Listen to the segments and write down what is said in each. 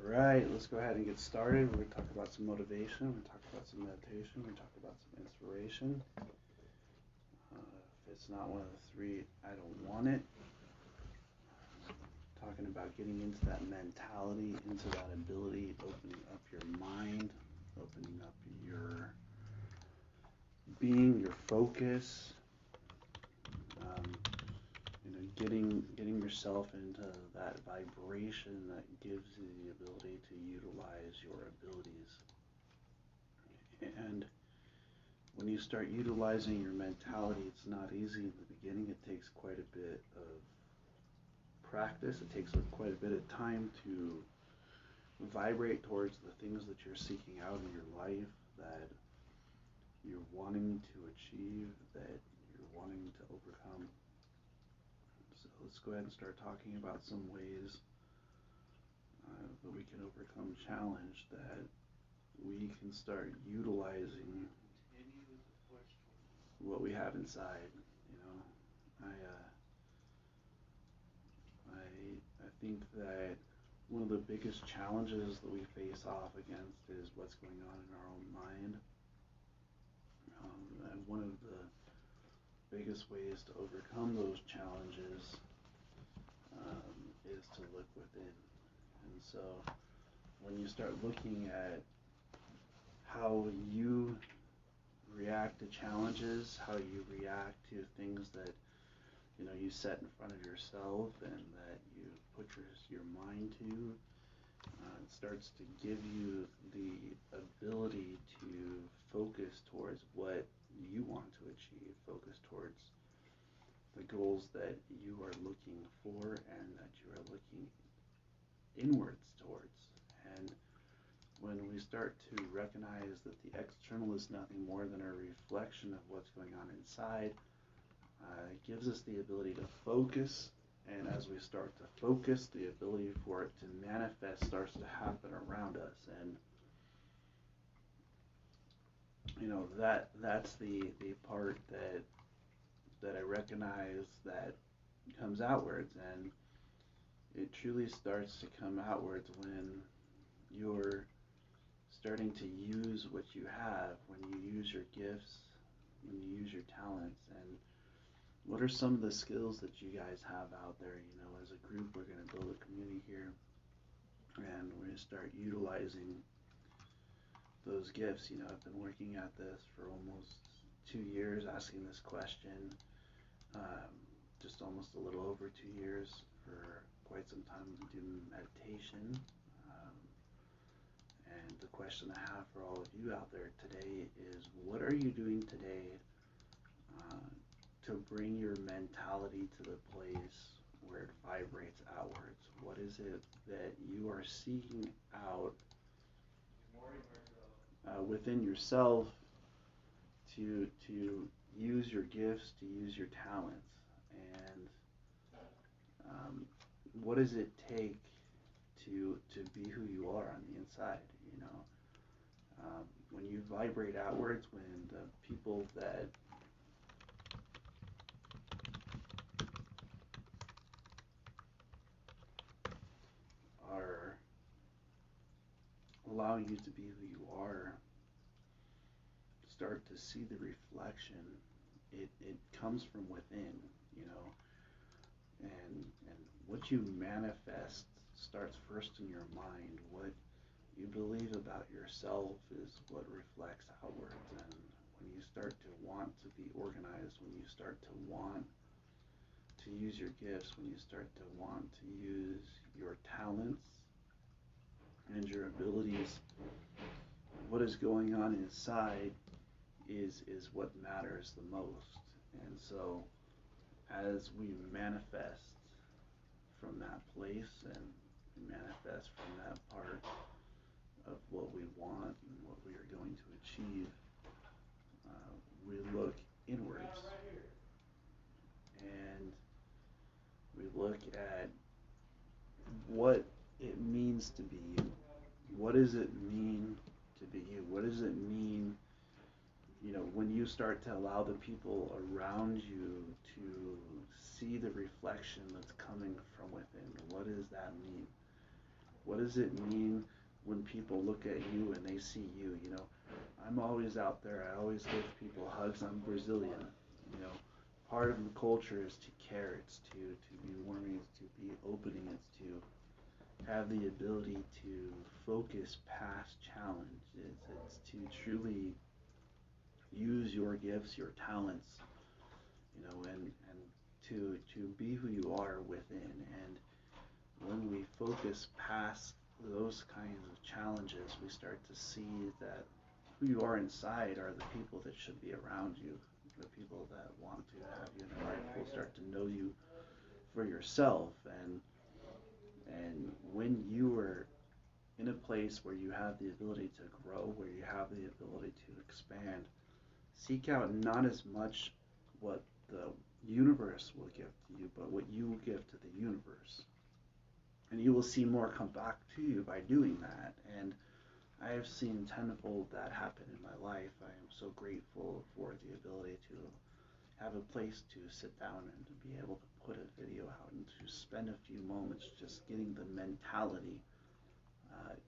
Right, let's go ahead and get started. We're going to talk about some motivation, we're going to talk about some meditation, we're going to talk about some inspiration. If it's not one of the three, I don't want it. Talking about getting into that mentality, into that ability, opening up your mind, opening up your being, your focus, um, getting yourself into that vibration that gives you the ability to utilize your abilities. And when you start utilizing your mentality, it's not easy in the beginning. It takes quite a bit of practice. It takes quite a bit of time to vibrate towards the things that you're seeking out in your life, that you're wanting to achieve, that you're wanting to overcome. So let's go ahead and start talking about some ways that we can overcome challenge, that we can start utilizing what we have inside. You know, I think that one of the biggest challenges that we face off against is what's going on in our own mind. And one of the biggest ways to overcome those challenges is to look within. And so when you start looking at how you react to challenges, how you react to things that you set in front of yourself and that you put your mind to, it starts to give you the ability to focus towards what you want to achieve, focus towards the goals that you are looking for and that you are looking inwards towards. And when we start to recognize that the external is nothing more than a reflection of what's going on inside, it gives us the ability to focus, and as we start to focus, the ability for it to manifest starts to happen around us. And that's the part that I recognize that comes outwards, and it truly starts to come outwards when you're starting to use what you have, when you use your gifts, when you use your talents. And what are some of the skills that you guys have out there? As a group, we're going to build a community here, and we're going to start utilizing those gifts. I've been working at this for almost 2 years, asking this question, just almost a little over 2 years, for quite some time doing meditation. And the question I have for all of you out there today is, what are you doing today to bring your mentality to the place where it vibrates outwards? What is it that you are seeking out within yourself to use your gifts, to use your talents? And what does it take to be who you are on the inside? When you vibrate outwards, when the people that are allowing you to be who you are start to see the reflection, it comes from within, and what you manifest starts first in your mind. What you believe about yourself is what reflects outwards. And when you start to want to be organized, when you start to want to use your gifts, when you start to want to use your talents and your abilities, what is going on inside is what matters the most. And so as we manifest from that place, and we manifest from that part of what we want and what we are going to achieve, we look inwards, and we look at what it means to be you. What does it mean to be you? What does it mean, when you start to allow the people around you to see the reflection that's coming from within? What does that mean? What does it mean when people look at you and they see you? You know, I'm always out there. I always give people hugs. I'm Brazilian. You know, part of the culture is to care. It's to be warming. It's to be opening. It's to have the ability to focus past challenges. It's to truly use your gifts, your talents, you know, and to be who you are within. And when we focus past those kinds of challenges, we start to see that who you are inside are the people that should be around you, the people that want to have you in their life will start to know you for yourself. And when you are in a place where you have the ability to grow, where you have the ability to expand, seek out not as much what the universe will give to you, but what you give to the universe. And you will see more come back to you by doing that. And I have seen tenfold that happen in my life. I am so grateful for the ability to have a place to sit down and to be able to put a video out and to spend a few moments just getting the mentality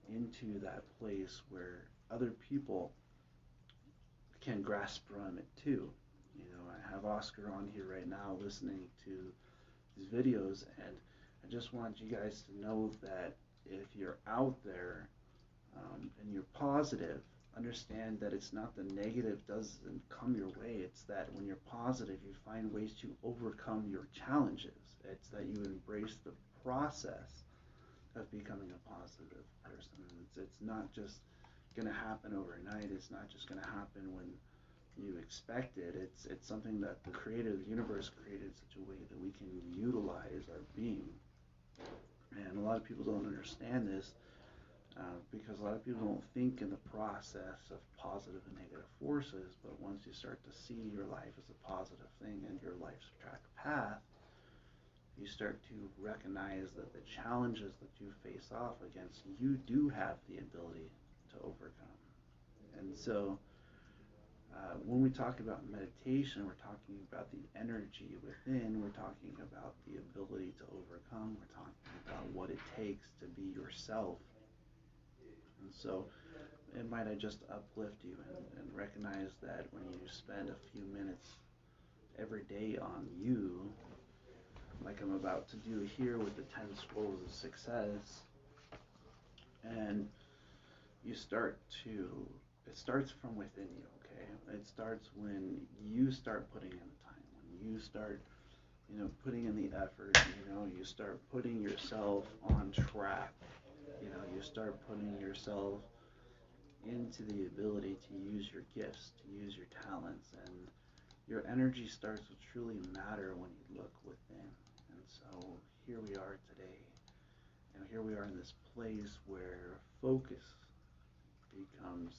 into that place where other people can grasp from it too. You know, I have Oscar on here right now listening to these videos, and I just want you guys to know that if you're out there and you're positive, understand that it's not the negative doesn't come your way. It's that when you're positive, you find ways to overcome your challenges. It's that you embrace the process of becoming a positive person. It's not just going to happen overnight. It's not just going to happen when you expect it. It's something that the creator of the universe created in such a way that we can utilize our being. And a lot of people don't understand this because a lot of people don't think in the process of positive and negative forces. But once you start to see your life as a positive thing and your life's track path, you start to recognize that the challenges that you face off against, you do have the ability to overcome. And so when we talk about meditation, we're talking about the energy within, we're talking about the ability to overcome, we're talking about what it takes to be yourself. And so it might just uplift you and recognize that when you spend a few minutes every day on you, like I'm about to do here with the 10 scrolls of success, and you start to, it starts from within you, okay? It starts when you start putting in the time, when you start, you know, putting in the effort, you know, you start putting yourself on track, you know, you start putting yourself into the ability to use your gifts, to use your talents, and your energy starts to truly matter when you look within. And so here we are today, and here we are in this place where focus becomes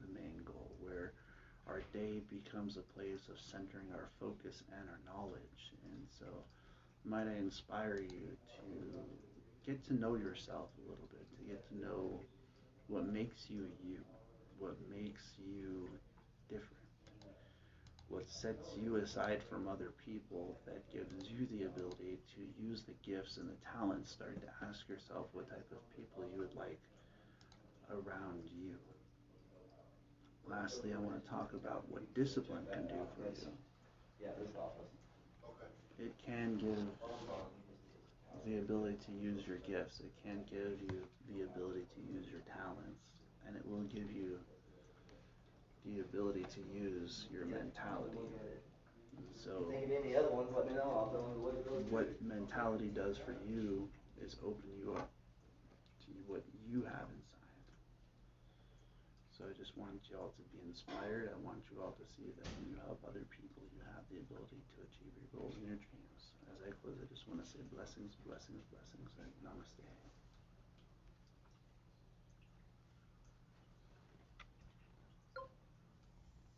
the main goal, where our day becomes a place of centering our focus and our knowledge. And so might I inspire you to get to know yourself a little bit, to get to know what makes you you, what makes you different, what sets you aside from other people, that gives you the ability to use the gifts and the talents. Start to ask yourself what type of people you would like around you. Lastly, I want to talk about what discipline can do for you. It can give the ability to use your gifts. It can give you the ability to use your talents. And it will give you the ability to use your mentality. And so what mentality does for you is open you up to what you have inside. So I just want you all to be inspired. I want you all to see that when you help other people, you have the ability to achieve your goals and your dreams. As I close, I just want to say blessings, blessings, blessings, and namaste.